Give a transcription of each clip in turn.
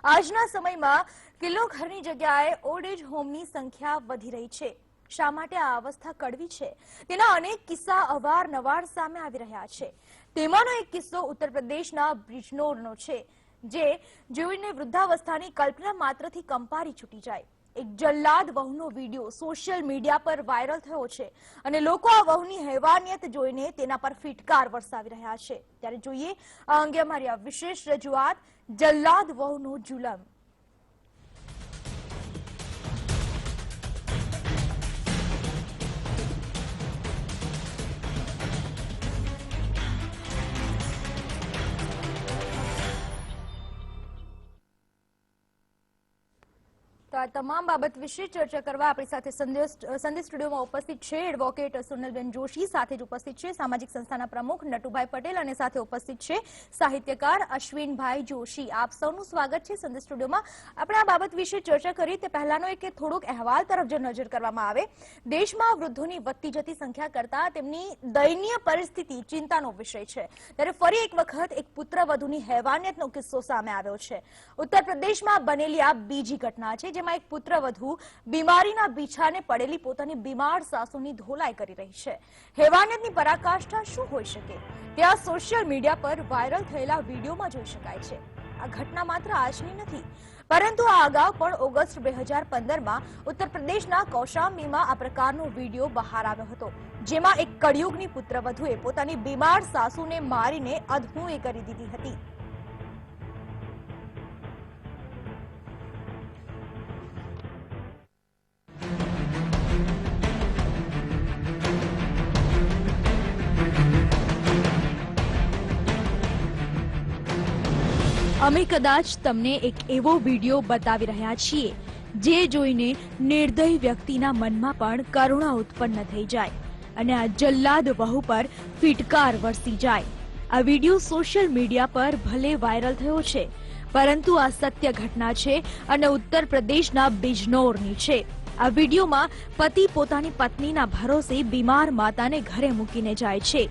આજના સમયમાં કિલ્લો ઘરની જગ્યાએ ઓલ્ડ એજ હોમની સંખ્યા વધી રહી છે। શા માટે આ અવસ્થા કડવી છે તેના અનેક કિસ્સા અવારનવાર સામે આવી રહ્યા છે। તેમાંનો એક કિસ્સો ઉત્તર પ્રદેશના બિજનૌરનો છે, જે જોઈને વૃદ્ધાવસ્થાની કલ્પના માત્રથી કંપારી છૂટી જાય। એક જલ્લાદ વહુનો વિડીયો સોશિયલ મીડિયા પર વાયરલ થયો છે અને લોકો આ વહુની હેવાનિયત જોઈને તેના પર ફિટકાર વરસાવી રહ્યા છે। ત્યારે જોઈએ આ અંગે અમારી આ વિશેષ રજૂઆત, જલ્લાદ વહુનો જુલમ। તો આ તમામ બાબત વિશે ચર્ચા કરવા આપણી સાથે સંદેશ સ્ટુડિયોમાં ઉપસ્થિત છે એડવોકેટ સોનલબેન જોશી, સાથે જ ઉપસ્થિત છે સામાજિક સંસ્થાના પ્રમુખ નટુભાઈ પટેલ અને સાથે ઉપસ્થિત છે સાહિત્યકાર અશ્વિનભાઈ જોશી। આપ સૌનું સ્વાગત છે સંદેશ સ્ટુડિયોમાં। આપણે આ બાબત વિશે ચર્ચા કરી તે પહેલાનો એક થોડોક અહેવાલ તરફ જો નજર કરવામાં આવે, દેશમાં વૃદ્ધોની વધતી જતી સંખ્યા કરતા તેમની દયનીય પરિસ્થિતિ ચિંતાનો વિષય છે। ત્યારે ફરી એક વખત એક પુત્રવધુની હેવાનિયતનો કિસ્સો સામે આવ્યો છે। ઉત્તર પ્રદેશમાં બનેલી આ બીજી ઘટના છે, જેમાં એક પુત્રવધુ બીમારીના બીછાને પડેલી પોતાની બીમાર સાસુની ધોલાઈ કરી રહી છે। હેવાનિયતની પરાકાષ્ઠા શું હોઈ શકે તે આ સોશિયલ મીડિયા પર વાયરલ થયેલા વિડીયોમાં જોઈ શકાય છે। આ ઘટના માત્ર આજની નથી, પરંતુ આ અગાઉ પણ ઓગસ્ટ 2015માં ઉત્તર પ્રદેશના કૌશામ્બીમાં આ પ્રકારનો વિડીયો બહાર આવ્યો હતો, જેમાં એક કળિયુગની પુત્રવધુએ પોતાની બીમાર સાસુને મારીને અધમુએ કરી દીધી હતી। અમે કદાચ તમને એક એવો વિડીયો બતાવી રહ્યા છીએ જે જોઈને નિર્દય વ્યક્તિના મનમાં પણ કરુણા ઉત્પન્ન થઈ જાય અને આ જલ્લાદ વહુ પર ફિટકાર વરસી જાય। આ વિડીયો સોશિયલ મીડિયા પર ભલે વાયરલ થયો છે, પરંતુ આ સત્ય ઘટના છે અને ઉત્તર પ્રદેશના બિજનૌરની છે। આ વિડીયોમાં પતિ પોતાની પત્નીના ભરોસે બીમાર માતાને ઘરે મૂકીને જાય છે,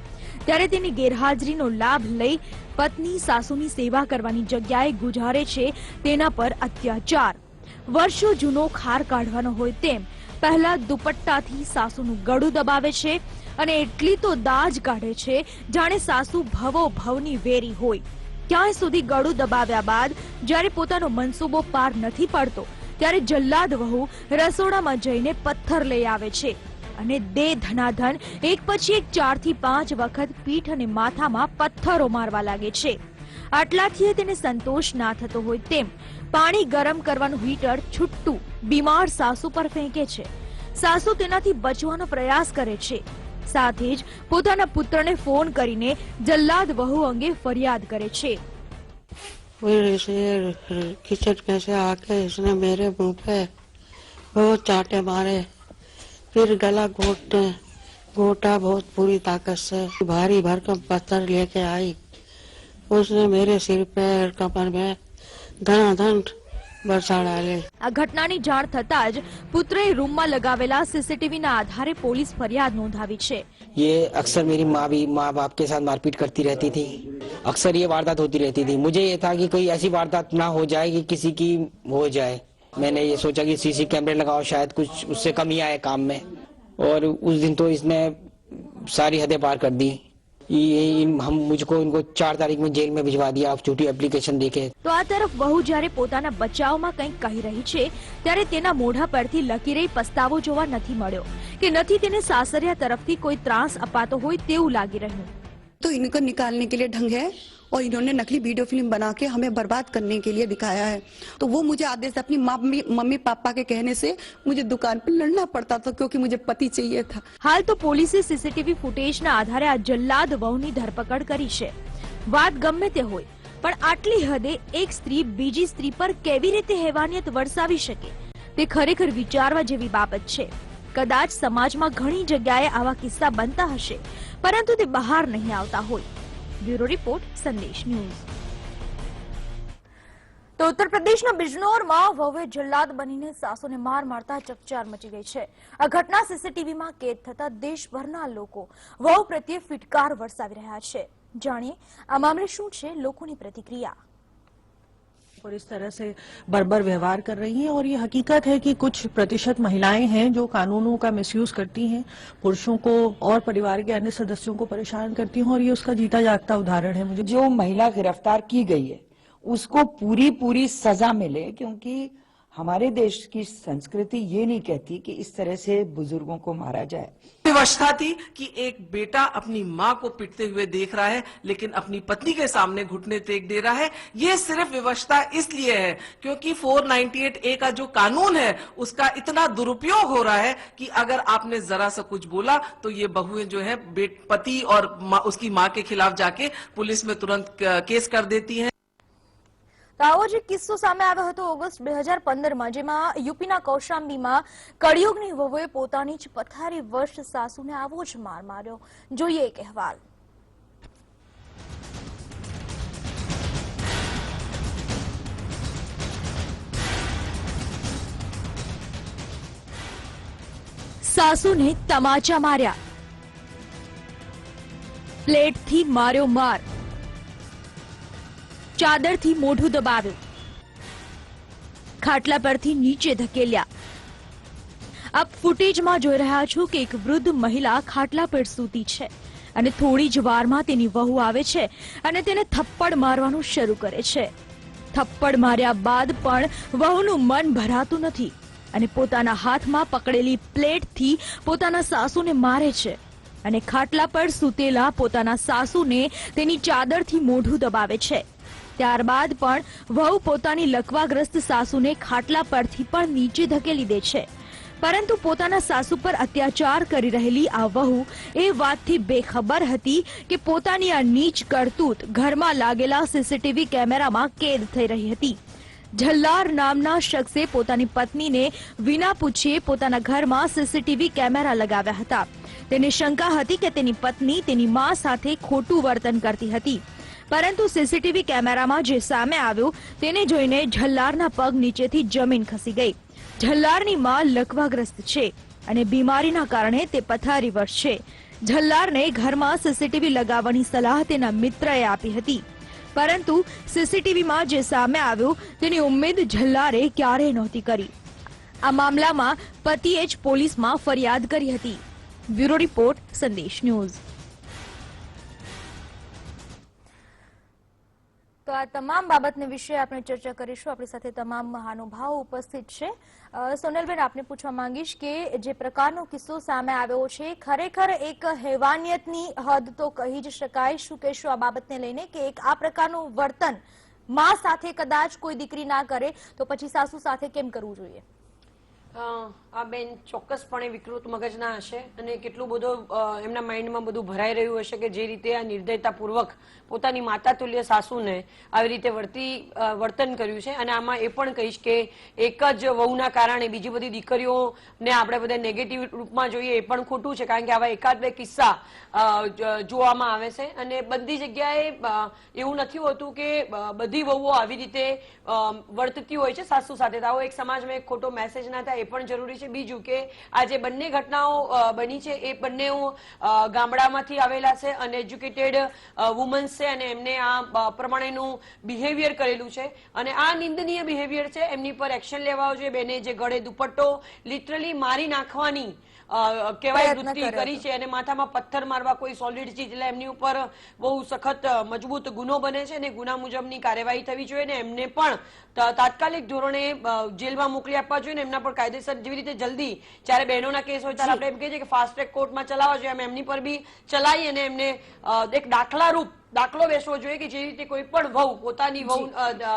ત્યારે તેની ગેરહાજરીનો લાભ લઈ પત્ની સાસુની સેવા કરવાની જગ્યાએ ગુજારે છે તેના પર અત્યાચાર। વર્ષો જૂનો ખાર કાઢવાનો હોય તેમ પહેલા દુપટ્ટાથી સાસુનું ગળું દબાવે છે અને એટલી તો દાજ કાઢે છે જાણે સાસુ ભવો ભવની વેરી હોય। ક્યાંય સુધી ગળું દબાવ્યા બાદ જ્યારે પોતાનો મનસૂબો પાર નથી પડતો, ત્યારે જલ્લાદ વહુ રસોડામાં જઈને પથ્થર લઈ આવે છે અને દે ધનાધન એક પછી એક 4 થી 5 વખત પીઠ અને માથામાં પથ્થરો મારવા લાગે છે। આટલાથી તેને સંતોષ ના થતો હોય તેમ પાણી ગરમ કરવાનું હીટર છૂટું બીમાર સાસુ પર ફેંકે છે। સાસુ તેનાથી બચવાનો પ્રયાસ કરે છે, સાથે જ પોતાના પુત્રને ફોન કરીને જલ્લાદ વહુ અંગે ફરિયાદ કરે છે। किचन में से आके इसने मेरे मुंह पे बहुत चांटे मारे, फिर गला घोटा बहुत पूरी ताकत से, भारी भरकम पत्थर लेके आई। उसने मेरे सिर पे और कमर में धनाधन बरसा डाले। આ ઘટનાની જાણ થતાં જ પુત્રએ રૂમમાં લગાવેલા સીસીટીવીના આધારે પોલીસ ફરિયાદ નોંધાવી છે। ये अक्सर मेरी माँ बाप के साथ मारपीट करती रहती थी, अक्सर ये वारदात होती रहती थी। मुझे ये था कि कोई ऐसी वारदात ना हो जाए कि किसी की हो जाए। मैंने ये सोचा कि सीसी कैमरे लगाओ, शायद कुछ उससे कमी आए काम में, और उस दिन तो इसने सारी हदें पार कर दी। हम मुझको इनको 4 तारीख में जेल में भिजवा दिया झूठी एप्लीकेशन देके। તો આ તરફ વહુ જ્યારે પોતાના બચાવમાં કંઈક કહી રહી છે, ત્યારે તેના મોઢા પરથી લકીરે પસ્તાવો જોવા નથી મળ્યો કે નથી તેને સાસરિયા તરફથી કોઈ ત્રાસ અપાતો હોય તેવું લાગી રહ્યું। तो इनको निकालने के लिए ढंग है और इन्होंने नकली वीडियो फिल्म बना के हमें बर्बाद करने के लिए दिखाया है। तो वो मुझे आदेश अपनी मम्मी पापा के कहने से मुझे दुकान पर लड़ना पड़ता था, क्योंकि मुझे पति चाहिए था। हाल तो પોલીસે સીસીટીવી ફૂટેજના આધારે આ જલ્લાદ વહુની ધરપકડ કરી છે। વાત ગમે તે હોય, પણ આટલી હદે એક સ્ત્રી બીજી સ્ત્રી પર કેવી રીતે હેવાનિયત વરસાવી શકે તે ખરેખર વિચારવા જેવી બાબત છે। કદાચ સમાજમાં ઘણી જગ્યાએ આવા કિસ્સા બનતા હશે, પરંતુ તે બહાર નહીં આવતા હોય। બ્યુરો રિપોર્ટ, સંદેશ ન્યૂઝ। તો ઉત્તર પ્રદેશના બિજનૌરમાં વહુએ જલ્લાદ બનીને સાસુને માર મારતા ચકચાર મચી ગઈ છે। આ ઘટના સીસીટીવીમાં કેદ થતા દેશભરના લોકો વહુ પ્રત્યે ફિટકાર વરસાવી રહ્યા છે। જાણીએ આ મામલે શું છે લોકોની પ્રતિક્રિયા। और इस तरह से बर्बर व्यवहार कर रही हैं। और ये हकीकत है कि कुछ प्रतिशत महिलाएं हैं जो कानूनों का मिसयूज करती हैं, पुरुषों को और परिवार के अन्य सदस्यों को परेशान करती हैं, और ये उसका जीता जागता उदाहरण है। मुझे जो महिला गिरफ्तार की गई है उसको पूरी सजा मिले, क्योंकि हमारे देश की संस्कृति ये नहीं कहती कि इस तरह से बुजुर्गों को मारा जाए। विवशता थी कि एक बेटा अपनी मां को पीटते हुए देख रहा है लेकिन अपनी पत्नी के सामने घुटने टेक दे रहा है। ये सिर्फ विवशता इसलिए है क्योंकि 498A का जो कानून है उसका इतना दुरुपयोग हो रहा है कि अगर आपने जरा सा कुछ बोला तो ये बहुएं जो है पति और उसकी मां के खिलाफ जाके पुलिस में तुरंत केस कर देती हैं। તો આવો જ એક કિસ્સો સામે આવ્યો હતો ઓગસ્ટ 2015માં, જેમાં યુપીના કૌશાંબીમાં કળિયુગની વહુએ પોતાની જ પથારી વશ સાસુને આવો જ માર માર્યો. જોઈએ એક અહેવાલ. સાસુને તમાચા માર્યા, પ્લેટથી માર્યો માર, ચાદરથી મોઢું દબાવ્યું, ખાટલા પરથી નીચે ધકેલ્યા. આપ ફૂટેજમાં જોઈ રહ્યા છો કે એક વૃદ્ધ મહિલા ખાટલા પર સૂતી છે અને થોડી જ વારમાં તેની વહુ આવે છે અને તેને થપ્પડ મારવાનું શરૂ કરે છે. થપ્પડ માર્યા બાદ પણ વહુનું મન ભરાતું નથી અને પોતાના હાથમાં પકડેલી પ્લેટથી પોતાના સાસુને મારે છે અને ખાટલા પર સૂતેલા પોતાના સાસુને તેની ચાદરથી મોઢું દબાવે છે. ત્યારબાદ પણ વહુ પોતાની લકવાગ્રસ્ત સાસુને ખાટલા પરથી પણ નીચે ધકેલી દે છે. પરંતુ પોતાના સાસુ પર અત્યાચાર કરી રહેલી આ વહુ એ વાતથી બેખબર હતી કે પોતાની આ નીચ કરતૂત ઘરમાં લાગેલા સીસીટીવી કેમેરામાં કેદ થઈ રહી હતી. જલ્લાર નામના શખ્સે પોતાની પત્નીને વિના પૂછે પોતાના ઘરમાં સીસીટીવી કેમેરા લગાવ્યા હતા. તેને શંકા હતી કે તેની પત્ની તેની મા સાથે ખોટું વર્તન કરતી હતી. પરંતુ સીસીટીવી કેમેરામાં જે સામે આવ્યું તેને જોઈને જલ્લારના પગ નીચેથી જમીન ખસી ગઈ. જલ્લારની માં લકવાગ્રસ્ત છે અને બીમારીના કારણે તે પથારીવશ છે. જલ્લારને ઘરમાં સીસીટીવી લગાવવાની સલાહ તેના મિત્રએ આપી હતી, પરંતુ સીસીટીવીમાં જે સામે આવ્યું તેની ઉમ્મીદ જલ્લારે ક્યારેય નહોતી કરી. આ મામલામાં પતિએ જ પોલીસમાં ફરિયાદ કરી હતી. બ્યુરો રિપોર્ટ, સંદેશ ન્યૂઝ. તો આ તમામ બાબતને વિશે આપણે ચર્ચા કરીશું. આપણી સાથે તમામ મહાનુભાવો ઉપસ્થિત છે. સોનલબેન, આપને પૂછવા માંગીશ કે જે પ્રકારનો કિસ્સો સામે આવ્યો છે ખરેખર એક હેવાનિયતની હદ તો કહી જ શકાય. શું કહેશો આ બાબતને લઈને કે એક આ પ્રકારનું વર્તન માં સાથે કદાચ કોઈ દીકરી ના કરે તો પછી સાસુ સાથે કેમ કરવું જોઈએ? આ બેન ચોક્કસપણે વિકૃત મગજના હશે અને કેટલું બધું એમના માઇન્ડમાં બધું ભરાઈ રહ્યું હશે કે જે રીતે આ નિર્દયતાપૂર્વક પોતાની માતા તુલ્ય સાસુને આવી રીતે વર્તન કર્યું છે. અને આમાં એ પણ કહીશ કે એક જ વહુના કારણે બીજી બધી દીકરીઓને આપણે બધા નેગેટિવ રૂપમાં જોઈએ એ પણ ખોટું છે, કારણ કે આવા એકાદ બે કિસ્સા જોવામાં આવે છે. અને બધી જગ્યાએ એવું નથી હોતું કે બધી વહુઓ આવી રીતે વર્તતી હોય છે સાસુ સાથે. તો આવો એક સમાજમાં એક ખોટો મેસેજ ના થાય એ પણ જરૂરી છે. બીજું કે આ જે બંને ઘટનાઓ બની છે એ બંને ગામડામાંથી આવેલા છે, અનએજ્યુકેટેડ વુમન્સ છે અને એમને આ પ્રમાણેનું બિહેવિયર કરેલું છે અને આ નિંદનીય બિહેવિયર છે. એમની પર એક્શન લેવા જોઈએ. બેને જે ગળે દુપટ્ટો લિટરલી મારી નાખવાની કહેવાય વૃત્તિ કરી છે અને માથામાં પથ્થર મારવા કોઈ સોલિડ ચીજ, એટલે એમની ઉપર બહુ સખત મજબૂત ગુનો બને છે અને ગુના મુજબની કાર્યવાહી થવી જોઈએ અને એમને પણ તાત્કાલિક ધોરણે જેલમાં મોકલી આપવા જોઈએ ને એમના પર કાયદેસર જેવી રીતે જલ્દી જ્યારે બહેનોના કેસ હોય ત્યારે આપણે એમ કહીએ છીએ કે ફાસ્ટ ટ્રેક કોર્ટમાં ચલાવવા જોઈએ, એમની પર બી ચલાવી અને એમને એક દાખલો બેસવો જોઈએ કે જે રીતે કોઈ પણ વહુ પોતાની વહુ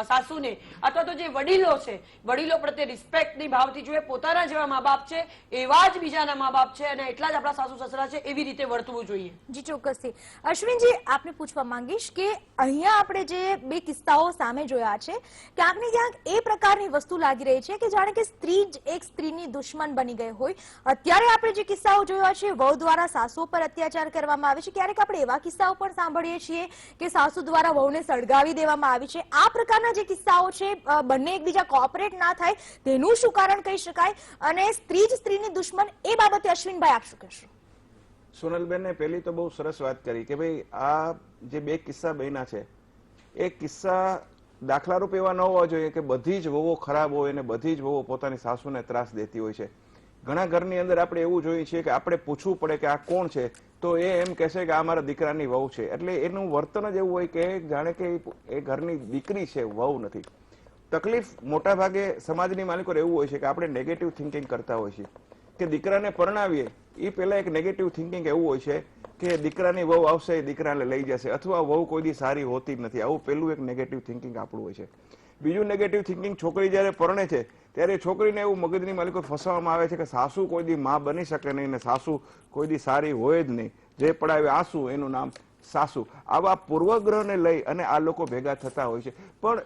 સાસુને અથવા તો જે વડીલો છે વડીલો પ્રત્યે રિસ્પેક્ટની ભાવથી જોઈએ. પોતાના જેવા મા બાપ છે એવા જ બીજાના મા બાપ છે અને એટલા જ આપણા સાસુ સસરા છે એવી રીતે વર્તવું જોઈએ. જી ચોક્કસથી. અશ્વિનજી, આપને પૂછવા માંગીશ કે અહીંયા આપણે જે બે કિસ્સાઓ સામે જોયા છે ક્યાંક ને ક્યાંક એ પ્રકારની વસ્તુ લાગી રહી છે કે જાણે કે સ્ત્રી જ એક સ્ત્રીની દુશ્મન બની ગઈ હોય. અત્યારે આપણે જે કિસ્સાઓ જોયા છે વહુ દ્વારા સાસુ પર અત્યાચાર કરવામાં આવે છે, ક્યારેક આપણે એવા કિસ્સાઓ પણ સાંભળીએ છીએ કે સાસુ દ્વારા વહુને સળગાવી દેવામાં આવી છે. આ પ્રકારના જે કિસ્સાઓ છે બંને એકબીજા કોઓપરેટ ના થાય તેનું શું કારણ કહી શકાય અને સ્ત્રી જ સ્ત્રીની દુશ્મન એ બાબતે અશ્વિનભાઈ આપ શું કહેશો? સોનલબેને પહેલી તો બહુ સરસ વાત કરી કે ભાઈ આ જે બે કિસ્સા બન્યા છે એ કિસ્સા દાખલા રૂપ એવા ન હોવા જોઈએ કે બધી જ વહુઓ ખરાબ હોય અને બધી જ વહુઓ પોતાની સાસુને ત્રાસ દેતી હોય છે. ઘણા ઘરની અંદર આપણે એવું જોઈએ છીએ કે આપણે પૂછવું પડે કે આ કોણ છે, તો એ એમ કહેશે કે આ મારા દીકરાની વહુ છે. એટલે એનું વર્તન જ એવું હોય કે જાણે કે એ ઘરની દીકરી છે, વહુ નથી. તકલીફ મોટા ભાગે સમાજની માલિકો એવું હોય છે કે આપણે નેગેટિવ થિંકિંગ કરતા હોય છીએ કે દીકરાને પરણાવીએ એ પહેલા એક નેગેટિવ થિંકિંગ એવું હોય છે કે દીકરાની વહુ આવશે, દીકરાને લઈ જશે, અથવા વહુ કોઈ દી સારી હોતી જ નથી. આવું પહેલું એક નેગેટિવ થિંકિંગ આપણું હોય છે. બીજું નેગેટિવ થિંકિંગ, છોકરી જયારે પરણે છે ત્યારે છોકરીને એવું મગજની માલિકો ફસાવવામાં આવે છે કે સાસુ કોઈ દી માં બની શકે નહીં ને સાસુ કોઈ દી સારી હોય જ નહીં, જે પડાવે આંસુ એનું નામ સાસુ. આવા પૂર્વગ્રહને લઈ અને આ લોકો ભેગા થતા હોય છે. પણ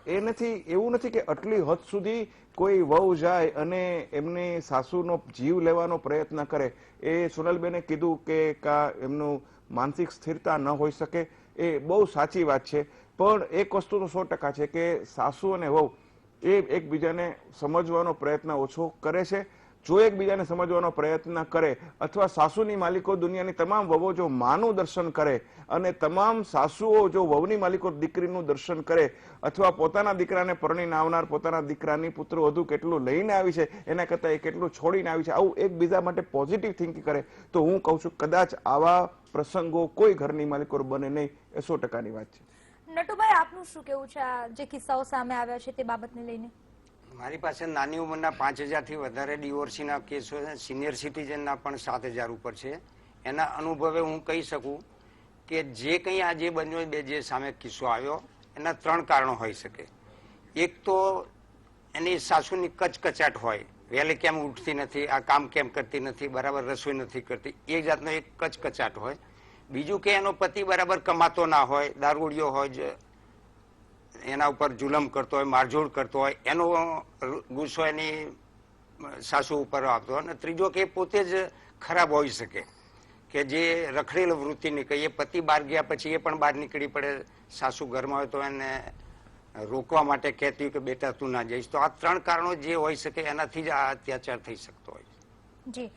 એવું નથી કે આટલી હદ સુધી કોઈ વહુ જાય અને એમની સાસુનો જીવ લેવાનો પ્રયત્ન કરે. એ સોનલબેને કીધું કે એમનું માનસિક સ્થિરતા ન હોઈ શકે, એ બહુ સાચી વાત છે. પણ એક વસ્તુ તો 100% છે કે સાસુ અને વહુ એ એકબીજાને સમજવાનો પ્રયત્ન ઓછો કરે છે. જો એકબીજાને સમજવાનો પ્રયત્ન કરે અથવા સાસુની માલિકો દુનિયાની તમામ વહુઓ જો માનું દર્શન કરે અને તમામ સાસુઓ જો વહુની માલિકો દીકરીનું દર્શન કરે અથવા પોતાના દીકરાને પરણીને આવનાર પોતાના દીકરાની પુત્ર વધુ કેટલું લઈને આવી છે એના કરતાં એ કેટલું છોડીને આવી છે, આવું એકબીજા માટે પોઝિટિવ થિંકિંગ કરે તો હું કહું છું કદાચ આવા પ્રસંગો કોઈ ઘરની માલિકો બને નહીં. એ 100%ની વાત છે. નટુભાઈ, આપનું શું કેવું છે આ જે કિસ્સાઓ સામે આવ્યા છે તે બાબતને લઈને? મારી પાસે નાની ઉંમરના 5000 થી વધારે ડિવોર્સીના કેસો છે, સિનિયર સિટીઝનના પણ 7000 ઉપર છે. એના અનુભવે હું કહી શકું કે જે કંઈ આજે બન્યો જે સામે કિસ્સો આવ્યો એના 3 કારણો હોઈ શકે. એક તો એની સાસુની કચકચાટ હોય, વહેલે કેમ ઉઠતી નથી, આ કામ કેમ કરતી નથી, બરાબર રસોઈ નથી કરતી, એક જાતનો એક કચકચાટ હોય. બીજું કે એનો પતિ બરાબર કમાતો ના હોય, દારૂડિયો હોય, એના ઉપર જુલમ કરતો હોય, મારઝોડ કરતો હોય, એનો ગુસ્સો એની સાસુ ઉપર આવતો હોય. અને ત્રીજો કે પોતે જ ખરાબ હોઈ શકે કે જે રખડેલ વૃત્તિની કહીએ, પતિ બહાર ગયા પછી એ પણ બહાર નીકળી પડે, સાસુ ઘરમાં હોય તો એને રોકવા માટે કહેતી હોય કે બેટા તું ના જઈશ. તો આ 3 કારણો જે હોઈ શકે એનાથી જ આ અત્યાચાર થઈ શકતો હોય. જી